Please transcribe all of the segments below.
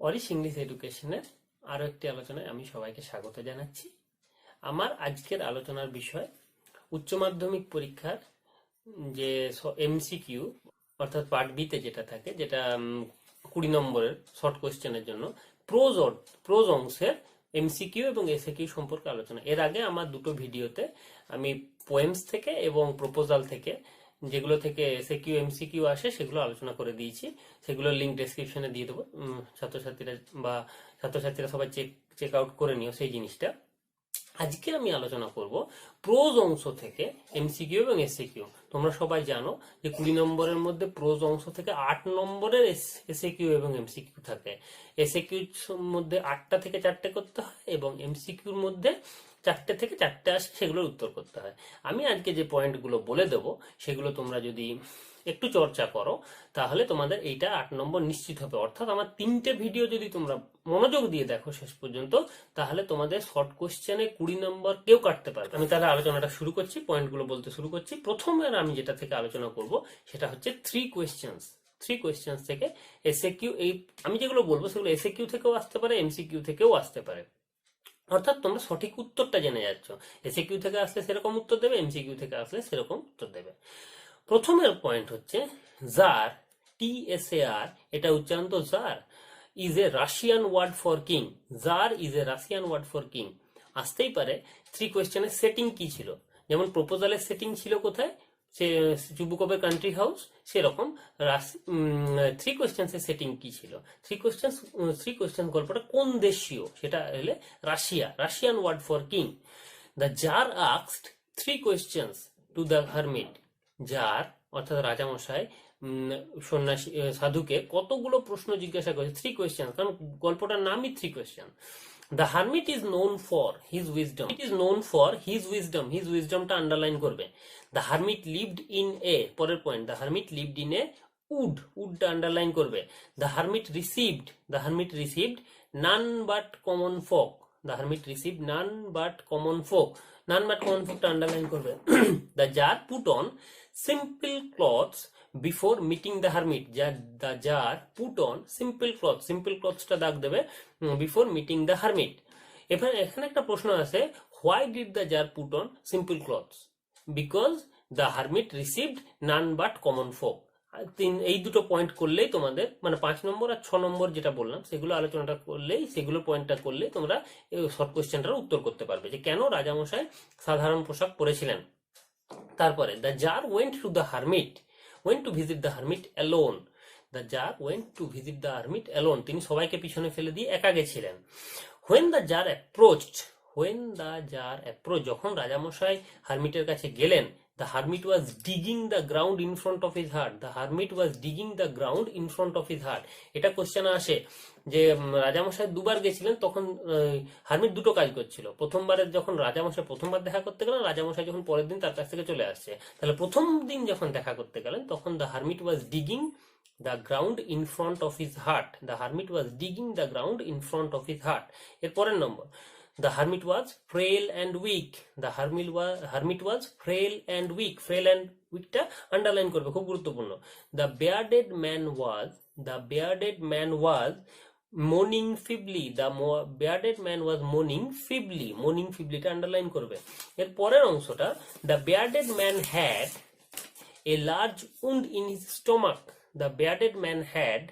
Auris English এডুকেশনের আরো একটি আলোচনায় আমি সবাইকে স্বাগত জানাচ্ছি। আমার আজকের আলোচনার বিষয় উচ্চ মাধ্যমিক পরীক্ষার যে এমসিকিউ অর্থাৎ পার্ট বিতে যেটা থাকে, যেটা 20 নম্বরের শর্ট কোয়েশ্চেনের জন্য প্রোজ অংশের এমসিকিউ এবং এসএকিউ সম্পর্কে আলোচনা। এর আগে আমার দুটো ভিডিওতে আমি পোয়েমস থেকে এবং প্রপোজাল থেকে, যেগুলো থেকে এসএকিউ এমসিকিউ আসে, সেগুলো আলোচনা করে দিয়েছি। সেগুলোর লিঙ্ক ডেসক্রিপশনে দিয়ে দেবো। ছাত্রছাত্রীরা সবাই চেক আউট করে নিও সেই জিনিসটা। আজকে আমি আলোচনা করব প্রোজ অংশ থেকে এমসিকিউ এবং এসএকিউ। তোমরা সবাই জানো যে 20 নম্বরের মধ্যে প্রোজ অংশ থেকে 8 নম্বরের এসএকিউ এবং এমসিকিউ থাকে। এসএকিউর মধ্যে 8টা থেকে 4টে করতে হয় এবং এমসিকিউর মধ্যে 4টে থেকে 4টে আসে, সেগুলোর উত্তর করতে হয়। আমি আজকে যে পয়েন্টগুলো বলে দেবো সেগুলো তোমরা যদি একটু চর্চা করো তাহলে তোমাদের এইটা 8 নম্বর নিশ্চিত হবে। অর্থাৎ আমার 3টে ভিডিও যদি তোমরা মনোযোগ দিয়ে দেখো শেষ পর্যন্ত, তাহলে তোমাদের শর্ট কোশ্চেনে 20 নম্বর কেউ কাটতে পারবে। আমি তাহলে আলোচনাটা শুরু করছি, পয়েন্টগুলো বলতে শুরু করছি। প্রথমে আমি যেটা থেকে আলোচনা করব সেটা হচ্ছে 3 কোয়েশ্চেন্স থেকে এসএকিউ। এই আমি যেগুলো বলবো সেগুলো এসএকিউ থেকেও আসতে পারে, এমসিকিউ থেকেও আসতে পারে। অর্থাৎ তোমরা সঠিক উত্তরটা জেনে যাচ্ছ। এসএকিউ থেকে আসলে সেরকম উত্তর দেবে, এমসিকিউ থেকে আসলে সেরকম উত্তর দেবে। প্রথমের পয়েন্ট হচ্ছে জার, TSAR, এটা উচ্চারণ তো tsar, is a Russian word for king. Tsar is a Russian word for king আসতেই পারে। 3 কোয়েশ্চেনের সেটিং কি ছিল? যেমন প্রপোজালের সেটিং ছিল কোথায়? সে চুবুকবের কান্ট্রি হাউস। সেরকম 3 কোয়েশ্চেন্সের সেটিং কি ছিল? 3 কোয়েশ্চেন গল্পটা কোন দেশীয়? সেটা হলে Russian word for king. The tsar asked 3 questions to the hermit. Tsar অর্থাৎ রাজামশাই সন্ন্যাসী সাধুকে কতগুলো প্রশ্ন জিজ্ঞাসা করেছে। 3 কোয়েশ্চেন, কারণ গল্পটার নামই 3 question. The hermit is known for his wisdom. It is known for his wisdom. His wisdom টা আন্ডারলাইন করবে। The hermit lived in a, পরের point, the hermit lived in a wood. wood টা underline করবে। The hermit received none but common folk. The hermit received none but common folk. None but common folk টা underline করবে। The jar put on simple clothes before meeting the hermit. The jar put on simple clothes টা দাগ দেবে before meeting the hermit. এখানে একটা প্রশ্ন আছে, why did the jar put on simple clothes? Because the hermit received none but common folk. এই দুটো point করলেই তোমাদের, মানে 5 নম্বর আর 6 নম্বর যেটা বললাম সেগুলো আলোচনাটা করলেই, সেগুলো পয়েন্টটা করলে তোমরা শর্ট কোয়েশ্চেনটার উত্তর করতে পারবে যে কেন রাজামশাই সাধারণ পোশাক পরেছিলেন। তারপরে the jar went to visit the hermit alone. The jar went to visit the hermit alone. তিনি সবাইকে পিছনে ফেলে দিয়ে একা গেছিলেন। When the jar approached, যখন রাজামশাই হারমিটের কাছে গেলেন, the hermit was digging the ground in front of his heart. The hermit was digging the ground in front of his heart. এটা কোশ্চেন আসে যে রাজামশাই দুবার গেছিলেন, তখন হারমিট দুটো কাজ করছিল। প্রথমবারে যখন রাজামশাই প্রথমবার দেখা করতে গেলেন, রাজামশাই যখন পরের দিন তার কাছ থেকে চলে আসছে, তাহলে প্রথম দিন যখন দেখা করতে গেলেন তখন the hermit was digging the ground in front of his heart. The hermit was digging the ground in front of his heart. এর পরের নম্বর, the hermit was frail and weak. The hermit was frail and weak. Frail and weak টা underline করবে, খুব গুরুত্বপূর্ণ। The bearded man was mourning feebly. The bearded man was mourning feebly টা underline করবে। এর পরের অংশটা, the bearded man had a large wound in his stomach. The bearded man had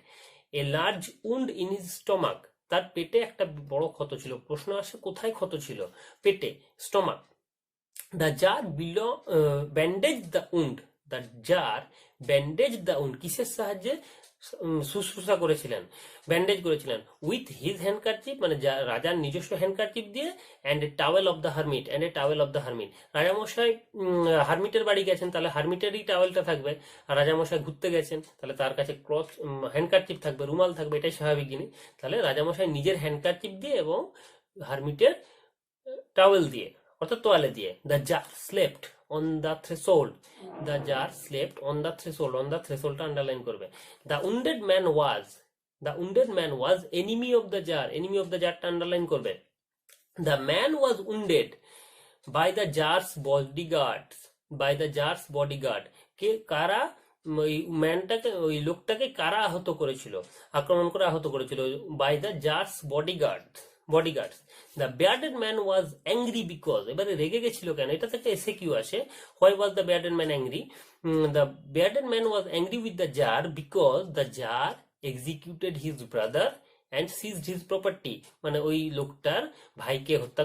a large wound in his stomach. তার পেটে একটা বড় ক্ষত ছিল। প্রশ্ন আসে কোথায় ক্ষত ছিল? পেটে, stomach. The jar bandaged the wound. The jar bandaged the wound. কিসের সাহায্যে? শুশ্রূষা করেছিলেন, ব্যান্ডেজ করেছিলেন। উইথ হিজ হ্যান্ডকারচিপ, মানে রাজার নিজস্ব হ্যান্ডকারচিপ দিয়ে, and a towel of the hermit. রাজামশাই হারমিটের বাড়ি গেছেন, তাহলে হারমিটেরই টাওয়েলটা থাকবে। আর রাজামশাই ঘুরতে গেছেন, তাহলে তার কাছে হ্যান্ডকারচিপ থাকবে, রুমাল থাকবে, এটাই স্বাভাবিক জিনিস। তাহলে রাজামশাই নিজের হ্যান্ডকারচিপ দিয়ে এবং হারমিটের টাওয়েল দিয়ে অর্থাৎ তোয়ালে দিয়ে। The tsar slept on the threshold. The jar slept on the threshold. On the threshold টা আন্ডারলাইন করবে। The wounded man was enemy of the jar. Enemy of the jar টা আন্ডারলাইন করবে। The man was wounded by the jar's bodyguard. কে কারা ওই ম্যানটাকে, ওই লোকটাকে কারা আহত করেছিল, আক্রমণ করে আহত করেছিল? By the czar's bodyguards. The bearded man was angry because, এবারে রেগে গেছিল কেন, এটা থেকে এসে কিউ আসে। Why was the bearded man angry? The bearded man was angry with the czar because the czar executed his brother and seized his property. মানে ওই লোকটার ভাইকে হত্যা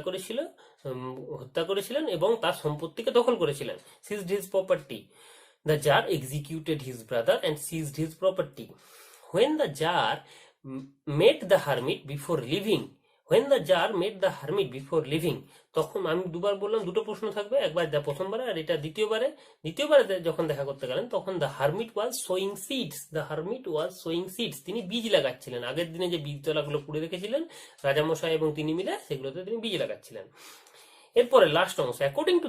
করেছিলেন এবং তার সম্পত্তিকে দখল করেছিলেন। Ceased his property. The jar executed his brother and seized his property. When the jar met the hermit before leaving, তখন আমি দুবার বললাম, দুটো প্রশ্ন থাকবে, একবার প্রথমবারে আর এটা দ্বিতীয়বারে যখন দেখা করতে গেলেন তখন the hermit was sowing seeds, তিনি বীজ লাগাচ্ছিলেন। আগের দিনে যে বীজতলাগুলো পুড়ে রেখেছিলেন রাজামশাই এবং তিনি মিলে, সেগুলোতে তিনি বীজ লাগাচ্ছিলেন। এরপরে লাস্ট অংশ, according to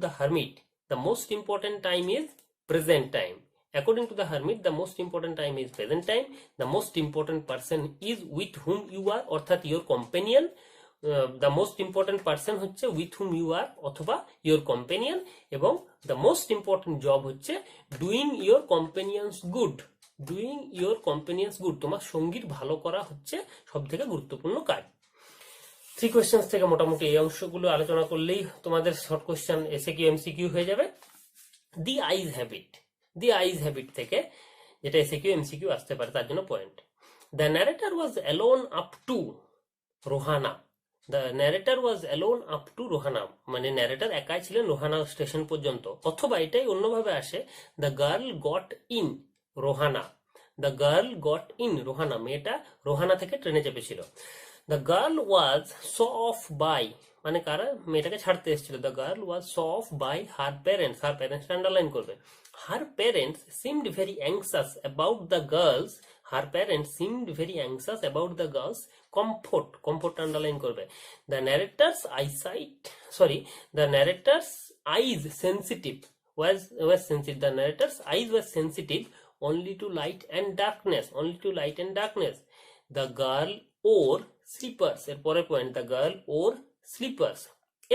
the hermit the most important time is present time. According to the hermit, the most important time is present time. The most important person is with whom you are, অর্থাৎ your companion. The most important person হচ্ছে with whom you are অথবা your companion, এবং the most important job হচ্ছে doing your companions good. তোমার সঙ্গীর ভালো করা হচ্ছে সব থেকে গুরুত্বপূর্ণ কাজ। 3 কোয়েশ্চেন্স থেকে মোটামুটি এই অংশগুলো আলোচনা করলেই তোমাদের শর্ট কোয়েশ্চেন এসএকিউ এমসিকিউ হয়ে যাবে। দি আইজ হ্যাবিট থেকে যেটা এসএকিউ এমসিকিউ আসতে পারে তার জন্য point. The narrator was alone up to Rohana. মানে ন্যারেটর একাই ছিলেন রোহানা স্টেশন পর্যন্ত, অথবা এটাই অন্যভাবে আসে, the girl got in Rohana. মেয়েটা রোহানা থেকে ট্রেনে চেপেছিল। The girl was saw off by, মানে কারা মেয়েটাকে ছাড়তে এসেছিল। The girl was saw off by her parents underline করবে। Her parents seemed very anxious about the girls comfort underline করবে। The narrator's eyes were sensitive only to light and darkness. The girl wore slippers. এরপরের point, the girl wore slippers.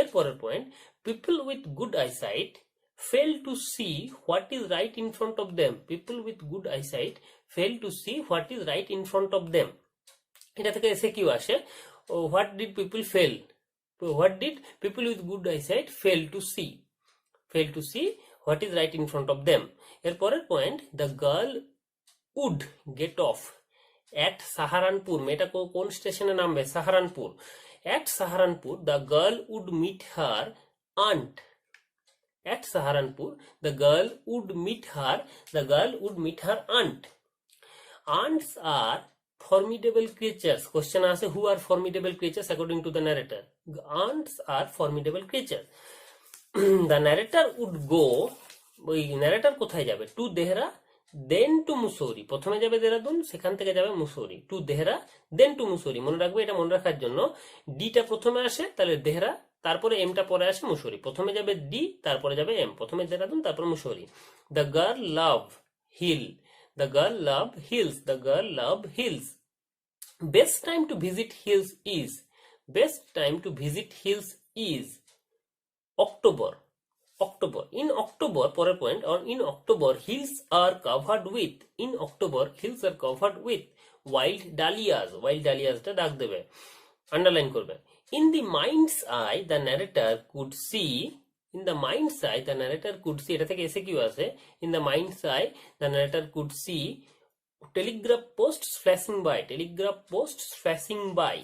এরপরের point, people with good eyesight fail to see what is right in front of them. এটা থেকে এসে Q আসে, what did people with good eyesight fail to see what is right in front of them. এরপরের point, the girl would get off at Saharanpur. মেয়েটা কোন স্টেশনে নামবে? Saharanpur. At Saharanpur, the girl would meet her aunt. Ants are formidable creatures. Question আছে, who are formidable creatures according to the narrator? Ants are formidable creatures. The narrator would go, ওই narrator কোথায় যাবে? To Dehra, then to Mussoorie. প্রথমে যাবে দেরাদুন, সেখান থেকে যাবে Mussoorie. Two Dehra, দেন two Mussoorie. মনে রাখবে, এটা মনে রাখার জন্য ডিটা প্রথমে আসে, তাহলে দেহরা, তারপরে এমটা পরে আসে মুসৌরি। প্রথমে যাবে ডি, তারপরে যাবে এম। প্রথমে দেরাদুন, তারপর Mussoorie. The girl love hills. Best time to visit hills is October. In October, পরের point, in October hills are covered with wild dahlias টা দাগ দেবে, আন্ডারলাইন করবে। In the mind's eye the narrator could see, এটা থেকে এসে Q আছে, in the mind's eye the narrator could see telegraph posts flashing by.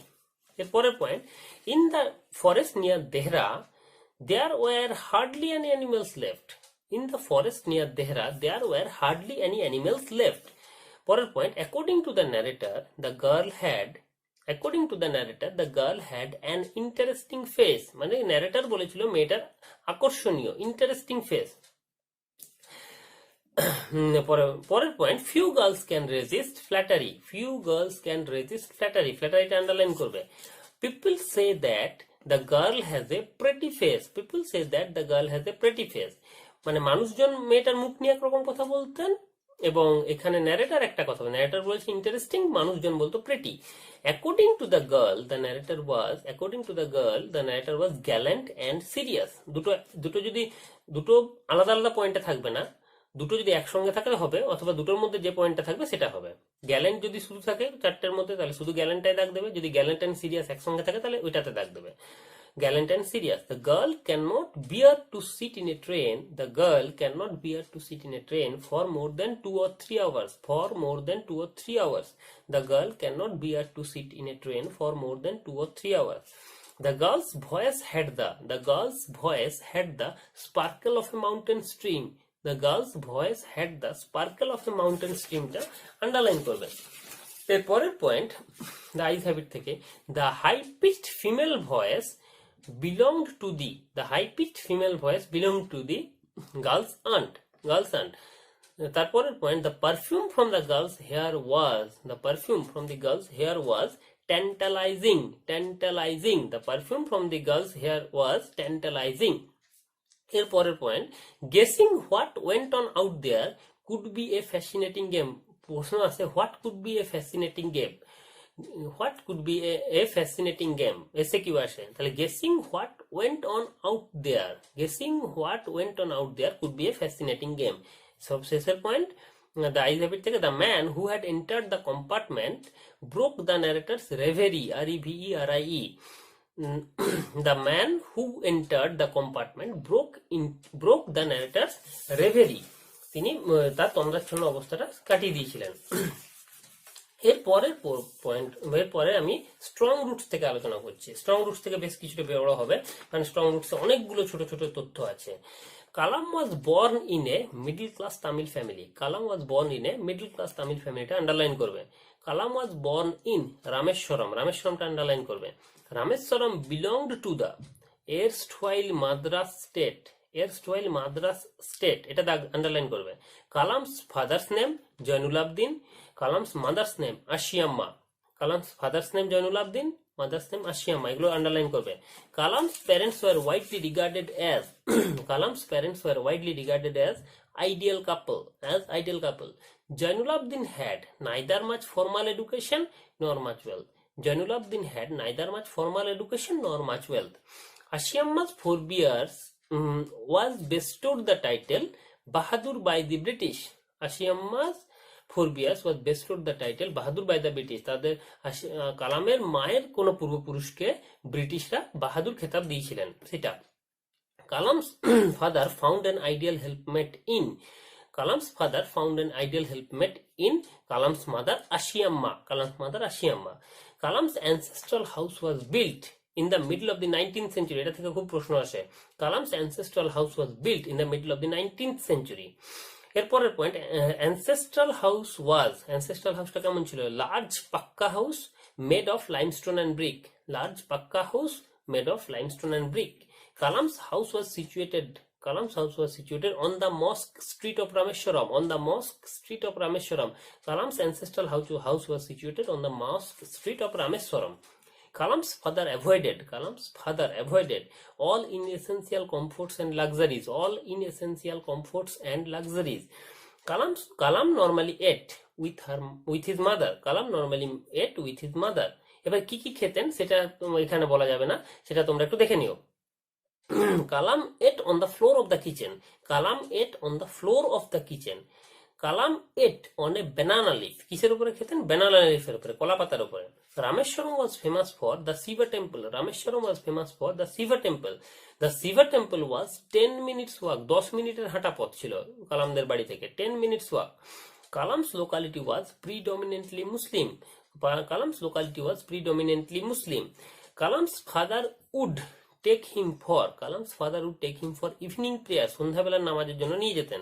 এর পরের point, in the forest near Dehra there were hardly any animals left. পরের point, according to the narrator the girl had an interesting face. মানে narrator বলেছিল মেয়েটার আকর্ষণীয়, interesting face. পরের point, few girls can resist flattery. ফ্ল্যাটারিটা underline করবে। People say that the girl has a pretty face. মানে মানুষজন মেয়েটার মুখ নিয়ে একরকম কথা বলতেন, এবং এখানে ন্যারেটার একটা কথা, ন্যারেটার বলেছে ইন্টারেস্টিং, মানুষজন বলতো pretty. According to the girl the narrator was gallant and serious. দুটো আলাদা আলাদা পয়েন্টে থাকবে না, দুটো যদি একসঙ্গে থাকে হবে, অথবা দুটোর মধ্যে যে পয়েন্টটা থাকবে সেটা হবে। গ্যালেন্ট যদি শুধু থাকে চারটের মধ্যে তাহলে শুধু গ্যালেন্টটাই দাগ দেবে, যদি গ্যালেন্ট এন্ড সিরিয়াস একসঙ্গে থাকে তাহলে ওইটাতে দাগ দেবে। Gallant and serious. The girl cannot bear to sit in a train. The girl cannot bear to sit in a train for more than 2 or 3 hours. For more than 2 or 3 hours. The girl cannot bear to sit in a train for more than 2 or 3 hours. The girl's voice had the sparkle of a mountain stream. The girl's voice had the sparkle of a mountain stream. টা underline করবেন। এরপরের point, the eyes habit থেকে, the high pitched female voice belonged to the high-pitched female voice belonged to the girl's aunt. তারপরের point, the perfume from the girl's hair was tantalizing. The perfume from the girl's hair was tantalizing. এরপরের point, guessing what went on out there could be a fascinating game. প্রশ্ন আছে, what could be a fascinating game? What could be a fascinating game? এসে কি আসে, তাহলে guessing what went on out there could be a fascinating game. সব শেষের point, the eyes habit থেকে, the man who had entered the compartment broke the narrator's reverie. R-E-V-E-R-I-E. The man who entered the compartment broke the narrator's reverie. তিনি তার তন্দ্রাচ্ছন্ন অবস্থাটা কাটিয়ে দিয়েছিলেন। এরপরে আমি স্ট্রং রুটস থেকে আলোচনা করছি। স্ট্রং রুটস থেকে বেশ কিছুটা বড় হবে, কারণ স্ট্রং রুটসে অনেকগুলো ছোট ছোট তথ্য আছে। Kalam was born in a middle class Tamil family. এটা আন্ডারলাইন করবে। কালাম ওয়াজ বর্ন ইন রামেশ্বরমটা আন্ডারলাইন করবে। Rameswaram belonged to the erstwhile Madras state, এটা আন্ডারলাইন করবে। Kalam's father's name Jainul Abdeen, Kalam's mother's name Ashiamma. এগুলো আন্ডারলাইন করবে। Kalam's parents were widely regarded as ideal couple. Jainul Abdeen had neither much formal education nor much wealth. আশিয়াম্মা's forebears was bestowed the title Bahadur by the British. Ashiamma's forebears was bestowed the title Bahadur by the British. তাদের কালামের মায়ের কোন পূর্বপুরুষকে ব্রিটিশরা বাহাদুর খেতাব দিয়েছিলেন সেটা। Kalam's father found an ideal helpmate in Kalam's mother Ashiamma. Kalam's ancestral house was built in the middle of the 19th century. এটা থেকে খুব প্রশ্ন আসে। Kalam's ancestral house was built in the middle of the 19th century. এরপরের পয়েন্ট, ancestral house টা কেমন ছিল? Large পাক্কা house made of limestone and brick. Kalam's house was situated on the mosque street of Rameshwaram. Kalam's ancestral house was situated on the mosque street of Rameshwaram. Kalam's father avoided all inessential comforts and luxuries. Kalam normally ate with his mother. এবার কি খেতেন সেটা এখানে বলা যাবে না, সেটা তোমরা একটু দেখে নিও। Kalam ate on the floor of the kitchen. Kalam ate on a banana leaf. কিসের উপরে খেতেন? banana leafের উপরে, কলা পাতার উপরে। Rameshwaram was famous for the Shiva temple. The Shiva temple was 10 minutes walk. 10 মিনিটের হাঁটা পথ ছিল কালামদের বাড়ি থেকে, 10 minutes walk. Kalam's locality was predominantly Muslim. Kalam's father would take him for evening prayer. সন্ধ্যাবেলার নামাজের জন্য নিয়ে যেতেন।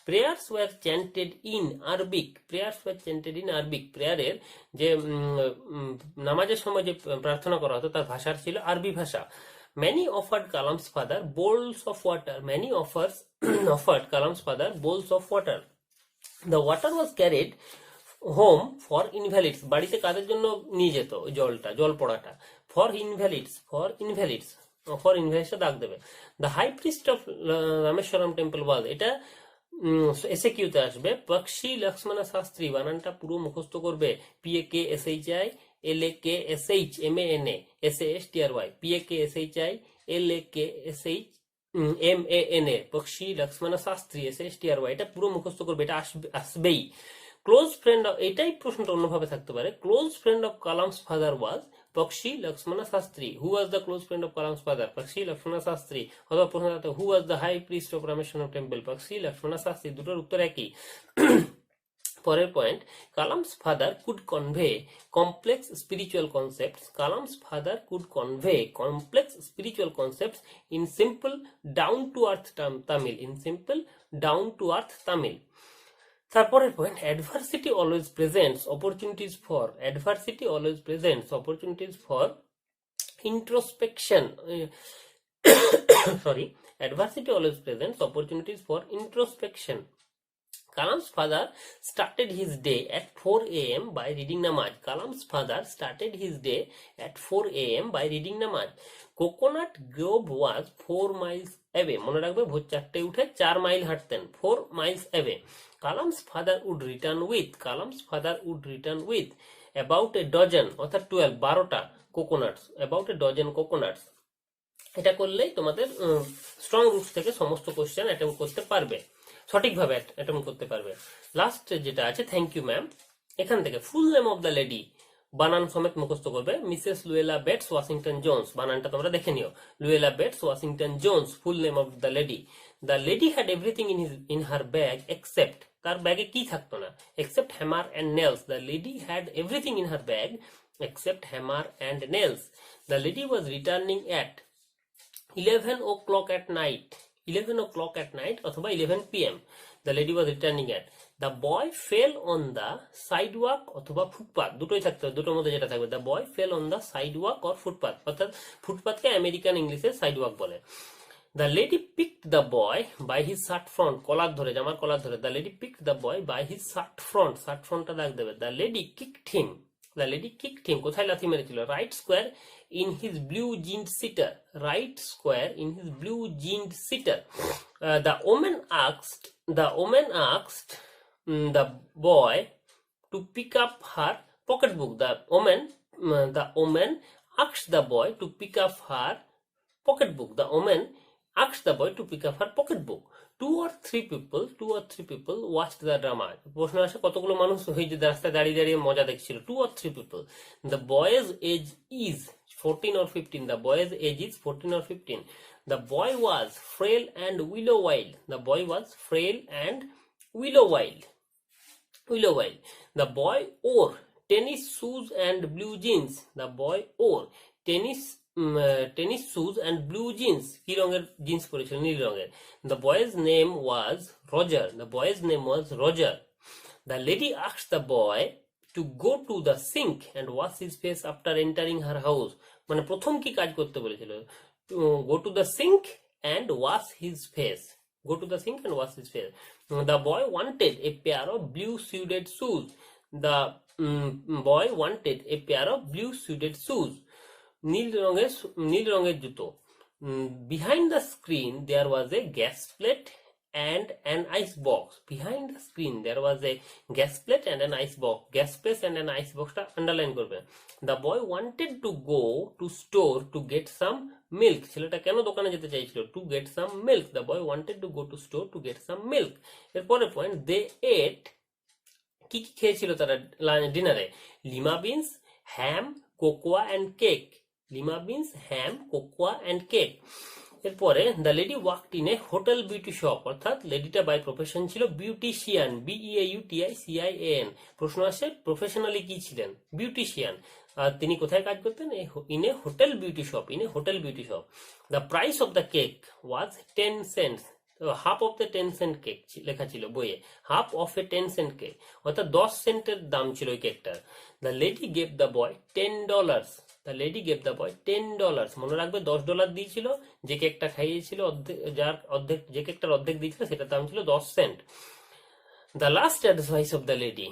Prayers were chanted in Arabic. প্রেয়ারের যে নামাজের সময় যে প্রার্থনা করা হতো তার ভাষা ছিল আরবি ভাষা। Many offered Kalam's father bowls of water. The water was carried home for invalids. বাড়িতে কাদের জন্য নিয়ে যেত জল পড়াটা? For invalids দাগ দেবে। The high priest of Rameshwaram temple was, এটা এসে কিউতে আসবে, পক্ষী লক্ষ্মণ শাস্ত্রী। বানানটা পুরো মুখস্থ করবে। PAKSHI LAKSH MANA SASTRY PAKSHI LAKSH MANA, পক্ষী লক্ষ্মণ শাস্ত্রী, SSTRY, এটা পুরো মুখস্থ করবে, এটা আসবেই। ক্লোজ ফ্রেন্ড, এটাই প্রশ্নটা অন্যভাবে থাকতে পারে। Close friend of Kalam's father was Pakshi Lakshmana Sastry. Who was the close friend of Kalam's father? Pakshi Lakshmana Sastry. অথবা প্রশ্ন, who was the high priest of Rameswaram temple? Pakshi Lakshmana Sastry. দুটোর উত্তর একই। পরের point, Kalam's father could convey complex spiritual concepts. Kalam's father could convey complex spiritual concepts in simple down to earth Tamil. In simple down to earth Tamil. তারপরের point, adversity always presents opportunities for. Adversity always presents opportunities for introspection. Sorry, adversity always presents opportunities for introspection. Kalam's father started his day at 4 a.m. by reading namaz. Kalam's father started his day at 4 a.m. by reading namaz. Coconut Grove was 4 miles away. মনে রাখবে ভোর 4টে উঠে 4 mile হাঁটতেন, 4 miles away. Kalam's father would return with. Kalam's father would return with about a dozen, অর্থাৎ 12টা কোকোনাটস, about a dozen coconuts. এটা করলেই তোমাদের strong roots থেকে সমস্ত কোশ্চেন অ্যাটেম্প করতে পারবে, সঠিকভাবে অ্যাটেম্প করতে পারবে। লাস্ট যেটা আছে, থ্যাংক ইউ ম্যাম, এখান থেকে full name of the lady বানান সমেত মুখস্থ করবে। Mrs Luella Bates Washington Jones, বানানটা তোমরা দেখে নিও। Luella Bates Washington Jones, full name of the lady. The lady had everything in her bag except, তার ব্যাগে কি থাকতো না? Except hammer and nails. The lady had everything in her bag except hammer and nails. The lady was returning at 11 o'clock at night. 11 o'clock at night অথবা 11 p.m. The lady was returning at. The boy fell on the sidewalk অথবা footpath, দুটোই থাকতে হবে, দুটোর মধ্যে যেটা থাকবে। The boy fell on the sidewalk or footpath, অর্থাৎ ফুটপাথকে আমেরিকান ইংলিশে সাইডওয়াক বলে। The lady picked the boy by his shirt front, কলার ধরে, জামার কলার ধরে। The lady picked the boy by his shirt front, shirt frontটা দাগ দেবে। The lady kicked him. The lady kicked him, কোথায় লাথি মেরেছিল? Right square in his blue jeaned sitter. Right square in his blue jeaned sitter. The woman asked the boy to pick up her pocketbook. The woman asked the boy to pick up her pocketbook. The woman asked the boy to pick up her pocketbook. Two or three people watched the drama. প্রশ্ন আসে কতগুলো মানুষ হয়ে যে রাস্তায় দাঁড়িয়ে দাঁড়িয়ে মজা দেখছিল। 2 or 3 people. The boy's age is 14 or 15. The boy's age is 14 or 15. The boy was frail and willow-wiled. The boy was frail and willow-wiled. The boy wore tennis shoes and blue jeans. The boy wore tennis shoes and blue jeans. কি রঙের jeans পরেছিল? নীল রঙের। The boy's name was Roger. The boy's name was Roger. The lady asked the boy to go to the sink and wash his face after entering her house. মানে প্রথম কি কাজ করতে বলেছিল? Go to the sink and wash his face. Go to the sink and wash his face. The boy wanted a pair of blue suede shoes. The boy wanted a pair of blue suede shoes. নীল রঙের জুতো। Behind the screen there was a gas plate and an ice box. Behind the screen there was a gas plate and an ice box. Gas plate and an ice box টা underline করবে। The boy wanted to go to store to get some milk. ছেলেটা কেন দোকানে যেতে চাইছিল? To get some milk. The boy wanted to go to store to get some milk. এরপরের point, they ate, কি কি খেয়েছিল তারা ডিনারে? Lima beans, ham, cocoa and cake. Lima beans, ham, cocoa and cake. এরপরে the lady worked in a hotel beauty shop, অর্থাৎ লেডিটা বাই প্রফেশন ছিল বিউটিশিয়ান, BEAUTICIAN। প্রশ্ন আসে প্রফেশনালি কি ছিলেন? বিউটিশিয়ান। আর তিনি কোথায় কাজ করতেন? In a hotel beauty shop. The price of the cake was 10 cents. Half of the 10 cent cake লেখা ছিল বইয়ে, half of a 10 cent cake, অর্থাৎ 10 সেন্টের দাম ছিল ওই কেকটার। The lady gave the boy $10. The lady gave the boy $10. মনে রাখবে $10 দিয়েছিল, যে কেকটা খাইয়েছিল যে কেকটার অর্ধেক দিয়েছিল সেটার দাম ছিল 10 cent. The last advice of the lady,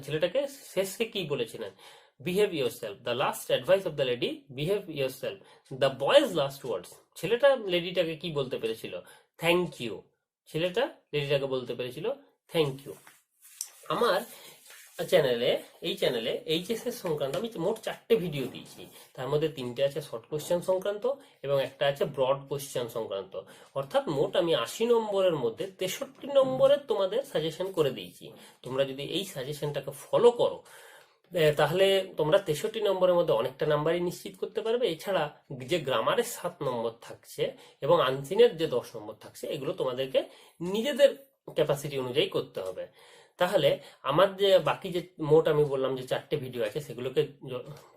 ছেলেটাকে শেষে কি বলেছিলেন? Behave yourself. The last advice of the lady, behave yourself. The boy's last words, ছেলেটা লেডিটাকে কি বলতে পেরেছিল? Thank you. ছেলেটা লেডিটাকে বলতে পেরেছিল থ্যাংক ইউ। আমার এই চ্যানেলে এইচএসএস সংক্রান্ত আমি মোট 4টে ভিডিও দিয়েছি। তার মধ্যে 3টে আছে শর্ট কোশ্চেন সংক্রান্ত এবং একটা আছে ব্রড কোশ্চেন সংক্রান্ত। অর্থাৎ মোট আমি 80 নম্বরের মধ্যে 63 নম্বরের তোমাদের সাজেশন করে দিয়েছি। তোমরা যদি এই সাজেশনটাকে ফলো করো তাহলে তোমরা 63 নম্বরের মধ্যে অনেকটা নাম্বারই নিশ্চিত করতে পারবে। এছাড়া যে গ্রামারের 7 নম্বর থাকছে এবং আনসিনের যে 10 নম্বর থাকছে, এগুলো তোমাদেরকে নিজেদের ক্যাপাসিটি অনুযায়ী করতে হবে। তাহলে আমার যে বাকি যে মোট আমি বললাম যে 4টে ভিডিও আছে, সেগুলোকে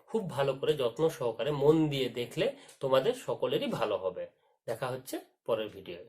খুব ভালো করে যত্ন সহকারে মন দিয়ে দেখলে তোমাদের সকলেরই ভালো হবে। দেখা হচ্ছে পরের ভিডিওয়ে।